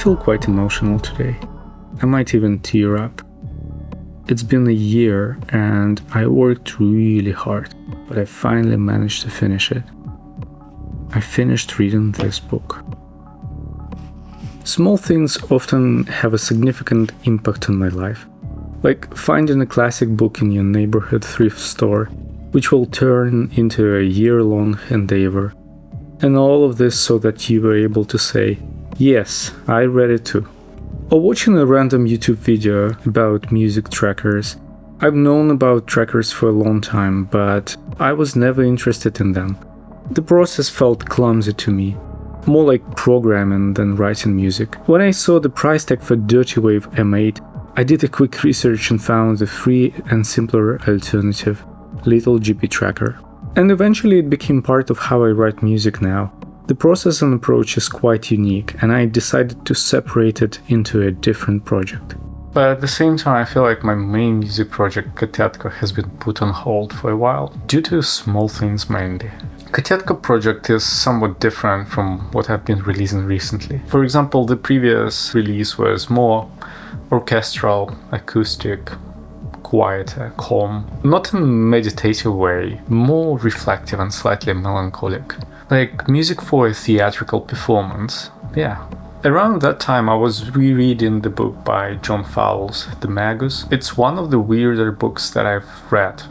feel quite emotional today. I might even tear up. It's been a year and I worked really hard, but I finally managed to finish it. I finished reading this book. Small things often have a significant impact on my life, like finding a classic book in your neighborhood thrift store, which will turn into a year-long endeavor. And all of this so that you were able to say, yes, I read it too. Or watching a random YouTube video about music trackers. I've known about trackers for a long time, but I was never interested in them. The process felt clumsy to me, more like programming than writing music. When I saw the price tag for Dirty Wave M8, I did a quick research and found the free and simpler alternative, Little GP Tracker. And eventually it became part of how I write music now. The process and approach is quite unique, and I decided to separate it into a different project. But at the same time, I feel like my main music project, Cotetco, has been put on hold for a while, due to small things mainly. Cotetco project is somewhat different from what I've been releasing recently. For example, the previous release was more orchestral, acoustic, quieter, calm, not in a meditative way, more reflective and slightly melancholic. Like music for a theatrical performance, yeah. Around that time I was rereading the book by John Fowles, The Magus. It's one of the weirder books that I've read,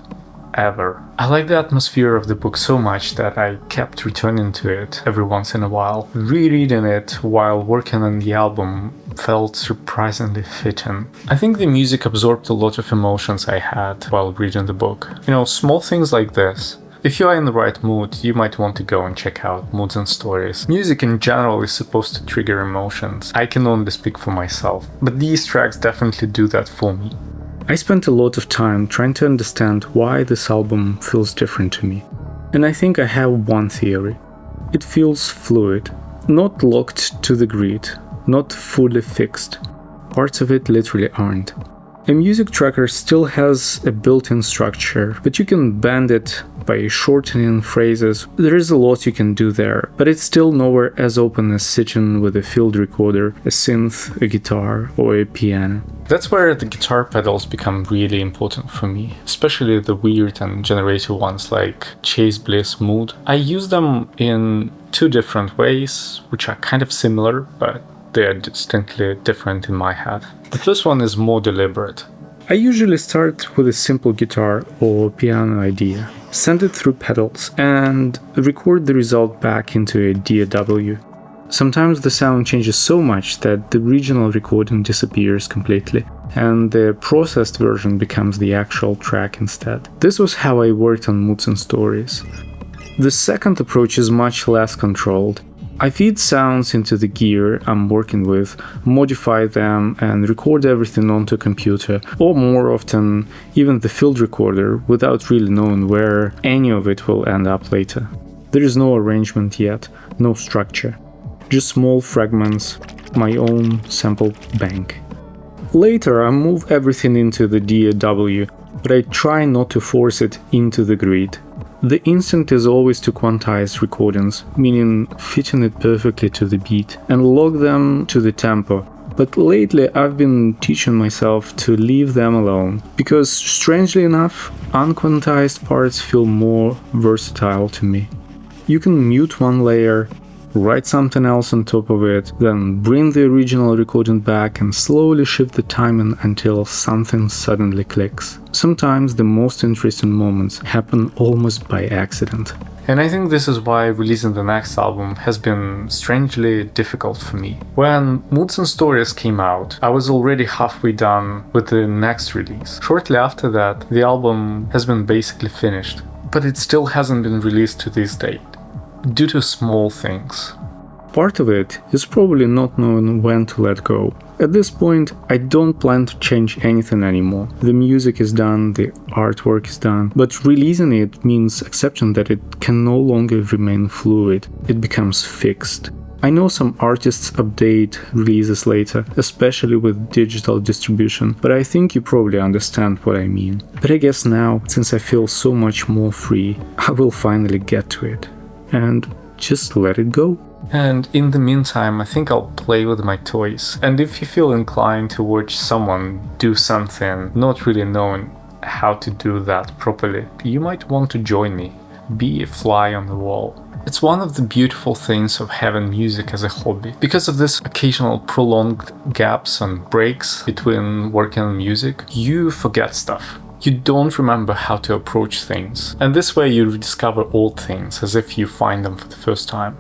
ever. I like the atmosphere of the book so much that I kept returning to it every once in a while. Rereading it while working on the album felt surprisingly fitting. I think the music absorbed a lot of emotions I had while reading the book. You know, small things like this. If you are in the right mood, you might want to go and check out Moods and Stories. Music in general is supposed to trigger emotions. I can only speak for myself, but these tracks definitely do that for me. I spent a lot of time trying to understand why this album feels different to me. And I think I have one theory. It feels fluid, not locked to the grid, not fully fixed. Parts of it literally aren't. A music tracker still has a built-in structure, but you can bend it by shortening phrases. There is a lot you can do there, but it's still nowhere as open as sitting with a field recorder, a synth, a guitar, or a piano. That's where the guitar pedals become really important for me, especially the weird and generative ones like Chase Bliss Mood. I use them in two different ways, which are kind of similar, but they are distinctly different in my head. The first one is more deliberate. I usually start with a simple guitar or piano idea, send it through pedals, and record the result back into a DAW. Sometimes the sound changes so much that the original recording disappears completely, and the processed version becomes the actual track instead. This was how I worked on Moods and Stories. The second approach is much less controlled. I feed sounds into the gear I'm working with, modify them, and record everything onto a computer, or more often, even the field recorder, without really knowing where any of it will end up later. There is no arrangement yet, no structure, just small fragments, my own sample bank. Later, I move everything into the DAW, but I try not to force it into the grid. The instinct is always to quantize recordings, meaning fitting it perfectly to the beat, and log them to the tempo. But lately I've been teaching myself to leave them alone, because strangely enough, unquantized parts feel more versatile to me. You can mute one layer, write something else on top of it, then bring the original recording back and slowly shift the timing until something suddenly clicks. Sometimes the most interesting moments happen almost by accident. And I think this is why releasing the next album has been strangely difficult for me. When Moods and Stories came out, I was already halfway done with the next release. Shortly after that, the album has been basically finished, but it still hasn't been released to this date, due to small things. Part of it is probably not knowing when to let go. At this point, I don't plan to change anything anymore. The music is done, the artwork is done, but releasing it means accepting that it can no longer remain fluid. It becomes fixed. I know some artists update releases later, especially with digital distribution, but I think you probably understand what I mean. But I guess now, since I feel so much more free, I will finally get to it and just let it go. And in the meantime, I think I'll play with my toys. And if you feel inclined to watch someone do something, not really knowing how to do that properly, you might want to join me. Be a fly on the wall. It's one of the beautiful things of having music as a hobby. Because of this occasional prolonged gaps and breaks between working on music, you forget stuff. You don't remember how to approach things. And this way you rediscover old things as if you find them for the first time.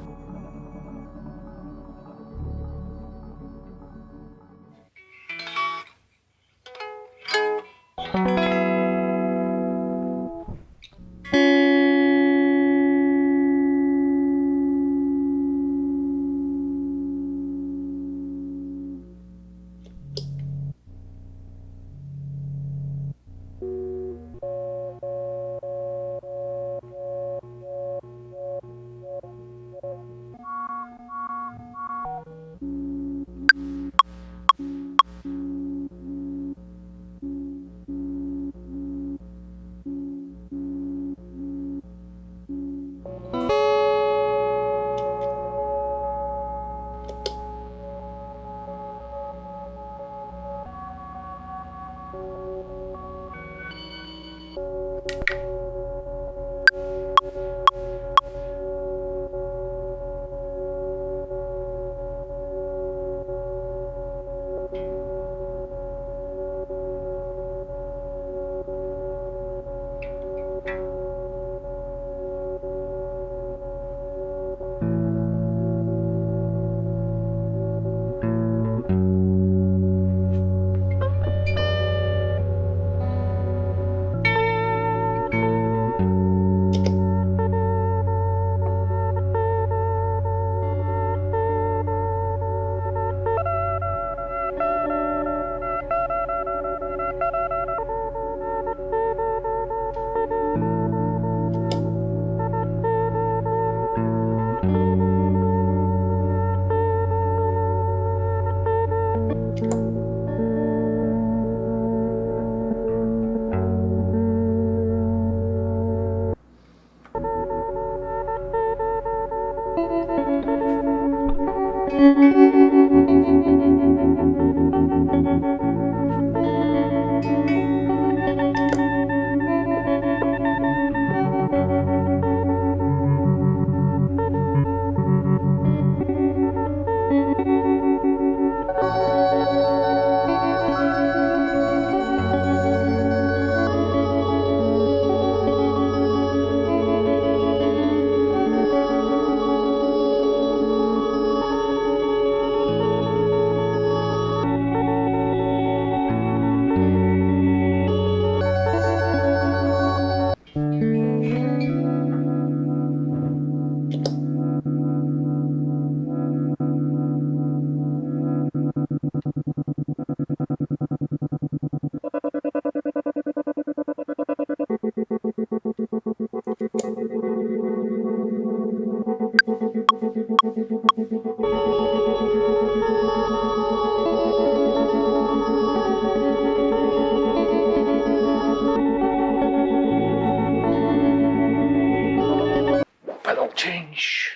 Change.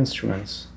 instruments.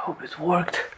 Hope it worked.